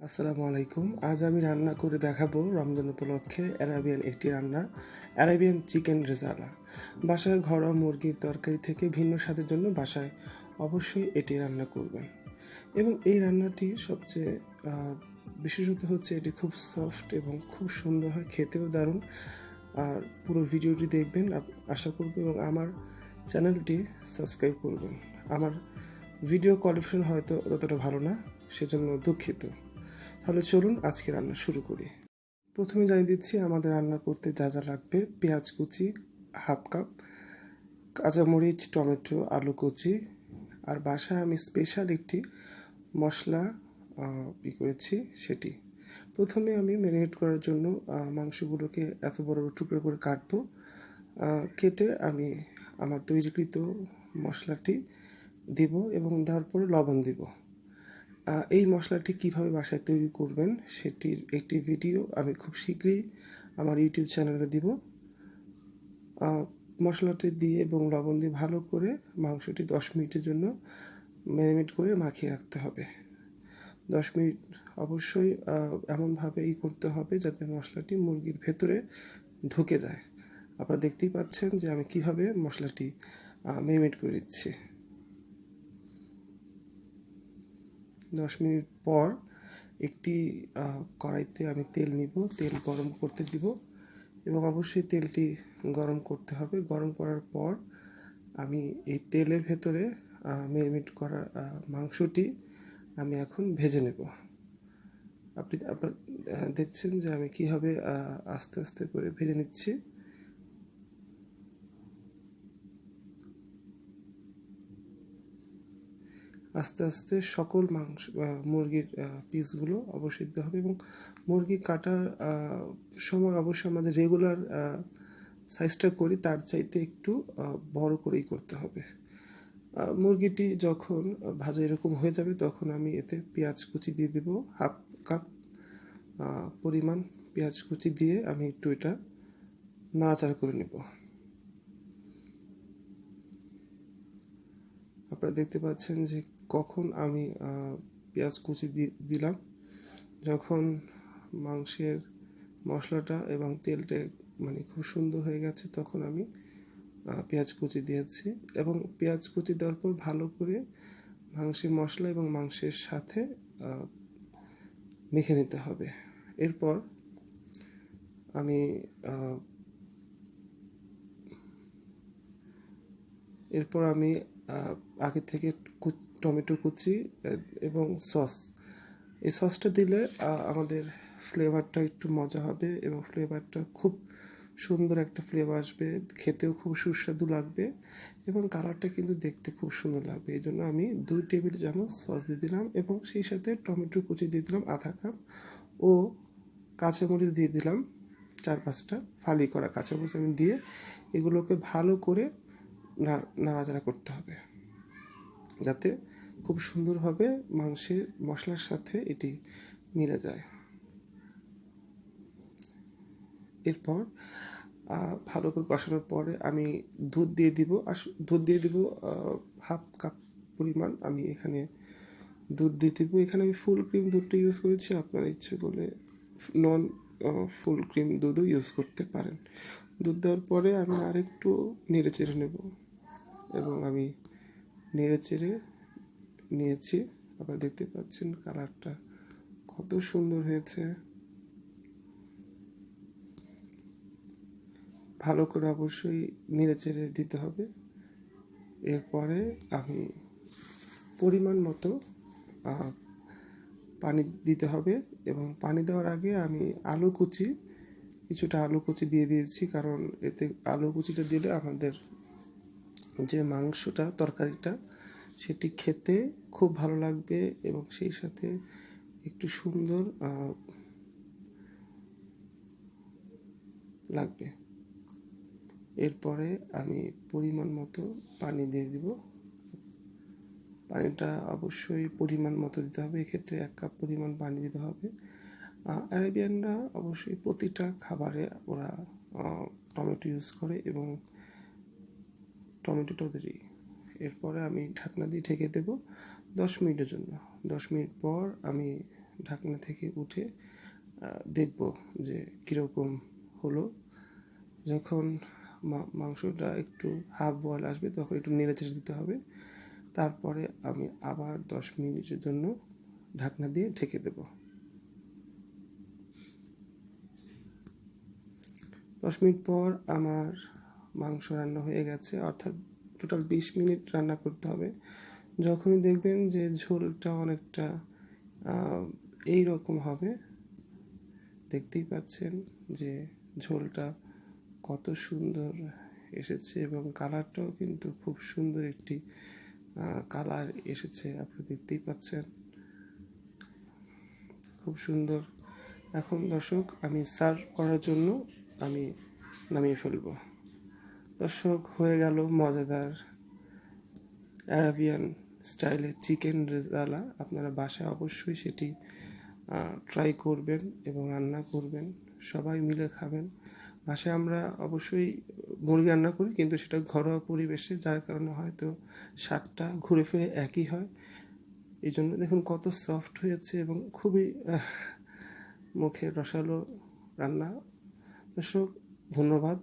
আসসালামু আলাইকুম। আজ আমি রান্না করে দেখাবো রমজান উপলক্ষে অ্যারাবিয়ান একটি রান্না, অ্যারাবিয়ান চিকেন রেজালা। বাসায় ঘরোয়া মুরগির তরকারি থেকে ভিন্ন স্বাদের জন্য বাসায় অবশ্যই এটি রান্না করবেন। এবং এই রান্নাটি সবচেয়ে বিশেষত হচ্ছে এটি খুব সফট এবং খুব সুন্দর হয়, খেতেও দারুণ। আর পুরো ভিডিওটি দেখবেন আশা করব, এবং আমার চ্যানেলটি সাবস্ক্রাইব করবেন। আমার ভিডিও কোয়ালিফিকেশন হয়তো ততটা ভালো না, সেজন্য দুঃখিত। তাহলে চলুন আজকে রান্না শুরু করি। প্রথমে জানিয়ে দিচ্ছি আমাদের রান্না করতে যা যা লাগবে: পেঁয়াজ কুচি হাফ কাপ, কাঁচামরিচ, টমেটো, আলু কুচি। আর বাসায় আমি স্পেশাল একটি মশলা করেছি সেটি। প্রথমে আমি ম্যারিনেট করার জন্য মাংসগুলোকে এত বড় বড় টুকরো করে কাটবো। কেটে আমি আমার তৈরিকৃত মশলাটি দিব এবং তারপরে লবণ দিব। এই মশলাটি কীভাবে বাসায় তৈরি করবেন সেটির একটি ভিডিও আমি খুব শীঘ্রই আমার ইউটিউব চ্যানেলে দিব। মশলাটি দিয়ে এবং লবণ দিয়ে ভালো করে মাংসটি 10 মিনিটের জন্য ম্যারিনেট করে মাখিয়ে রাখতে হবে। 10 মিনিট অবশ্যই এমনভাবে করতে হবে যাতে মশলাটি মুরগির ভেতরে ঢুকে যায়। আপনারা দেখতেই পাচ্ছেন যে আমি কিভাবে মশলাটি ম্যারিনেট করে দিচ্ছি। 10 মিনিট পর একটি কড়াইতে আমি তেল নিব, তেল গরম করতে দিব এবং অবশ্যই তেলটি গরম করতে হবে। গরম করার পর আমি এই তেলের ভেতরে ম্যারিনেট করা মাংসটি আমি এখন ভেজে নেব। আপনারা দেখছেন যে আমি কীভাবে আস্তে আস্তে করে ভেজে নিচ্ছি। আস্তে আস্তে সকল মাংস মুরগির পিসগুলো অবশ্যই দিতে হবে, এবং মুরগি কাটার সময় অবশ্যই আমাদের রেগুলার সাইজটা করি তার চাইতে একটু বড় করেই করতে হবে। মুরগিটি যখন ভাজা এরকম হয়ে যাবে তখন আমি এতে পেঁয়াজ কুচি দিয়ে দেবো। হাফ কাপ পরিমাণ পেঁয়াজ কুচি দিয়ে আমি একটু এটা নাড়াচাড়া করে নেব। আপনারা দেখতে পাচ্ছেন যে কখন আমি পেঁয়াজ কুচি দিলাম, যখন মাংসের মশলাটা এবং তেলটা খুব সুন্দর হয়ে গেছে তখন আমি পেঁয়াজ কুচি দিয়েছি, এবং পেঁয়াজ কুচি দেওয়ার পর ভালো করে মাংসের মশলা এবং মাংসের সাথে মেখে নিতে হবে। এরপর আমি আগে থেকে টমেটো কুচি এবং এই সসটা দিলে আমাদের ফ্লেভারটা একটু মজা হবে এবং ফ্লেভারটা খুব সুন্দর একটা ফ্লেভার আসবে, খেতেও খুব সুস্বাদু লাগবে এবং কালারটা কিন্তু দেখতে খুব সুন্দর লাগবে। এই জন্য আমি 2 টেবিল চামচ সস দিয়ে দিলাম এবং সেই সাথে টমেটো কুচি দিয়ে দিলাম আধা কাপ, ও কাঁচামরিচ দিয়ে দিলাম 4-5টা ফালি করা কাঁচামরিচ আমি দিয়ে এগুলোকে ভালো করে নাড়াচাড়া করতে হবে যাতে খুব সুন্দরভাবে মাংসের মশলার সাথে এটি মিলে যায়। এরপর ভালো করে কষানোর পরে আমি দুধ দিয়ে দিব হাফ কাপ পরিমাণ আমি এখানে দুধ দিয়ে দিব। এখানে আমি ফুল ক্রিম দুধটা ইউজ করেছি, আপনারা ইচ্ছে করলে নন ফুল ক্রিম দুধও ইউজ করতে পারেন। দুধ দেওয়ার পরে আমি আরেকটু নেড়ে চেড়ে নেব এবং আমি নেড়ে চেড়ে নিয়েছি। আপনারা দেখতে পাচ্ছেন কালারটা কত সুন্দর হয়েছে। ভালো করে অবশ্যই নেড়ে চেড়ে দিতে হবে। এরপরে আমি পরিমাণ মতো পানি দিতে হবে, এবং পানি দেওয়ার আগে আমি কিছুটা আলু কুচি দিয়ে দিয়েছি, কারণ এতে আলু কুচিটা দিলে আমাদের যে মাংসটা তরকারিটা সেটি খেতে খুব ভালো লাগবে এবং সেই সাথে একটু সুন্দর লাগবে। এরপরে আমি পরিমাণ মতো পানি দিয়ে দিব। পানিটা অবশ্যই পরিমাণ মতো দিতে হবে, এক্ষেত্রে 1 কাপ পরিমাণ পানি দিতে হবে। অ্যারাবিয়ানরা অবশ্যই প্রতিটা খাবারে ওরা টমেটো ইউজ করে এবং টমেটোটাও দিই। এরপরে আমি ঢাকনা দিয়ে ঢেকে দেব 10 মিনিটের জন্য। 10 মিনিট পর আমি ঢাকনা থেকে উঠে দেখব যে কীরকম হলো। যখন মাংসটা একটু হাফ বয়েল আসবে তখন একটু নেড়েচেড়ে দিতে হবে। তারপরে আমি আবার 10 মিনিটের জন্য ঢাকনা দিয়ে ঢেকে দেব। 10 মিনিট পর আমার মাংস রান্না হয়ে গেছে, অর্থাৎ টোটাল 20 মিনিট রান্না করতে হবে। যখনই দেখবেন যে ঝোলটা অনেকটা এই রকম হবে, দেখতেই পাচ্ছেন যে ঝোলটা কত সুন্দর এসেছে এবং কালারটাও কিন্তু খুব সুন্দর একটি কালার এসেছে, আপনি দেখতেই পাচ্ছেন, খুব সুন্দর। এখন দর্শক আমি সার্ভ করার জন্য আমি নামিয়ে ফেলব। দর্শক, হয়ে গেল মজাদার অ্যারাবিয়ান স্টাইলে চিকেন রেজালা। আপনারা বাসায় অবশ্যই সেটি ট্রাই করবেন এবং রান্না করবেন, সবাই মিলে খাবেন। বাসায় আমরা অবশ্যই মুরগি রান্না করি, কিন্তু সেটা ঘরোয়া পরিবেশে, যার কারণে হয়তো স্বাদটা ঘুরে ফিরে একই হয়। এই জন্য দেখুন কত সফট হয়েছে এবং খুবই মুখে রসালো রান্না। দর্শক, ধন্যবাদ।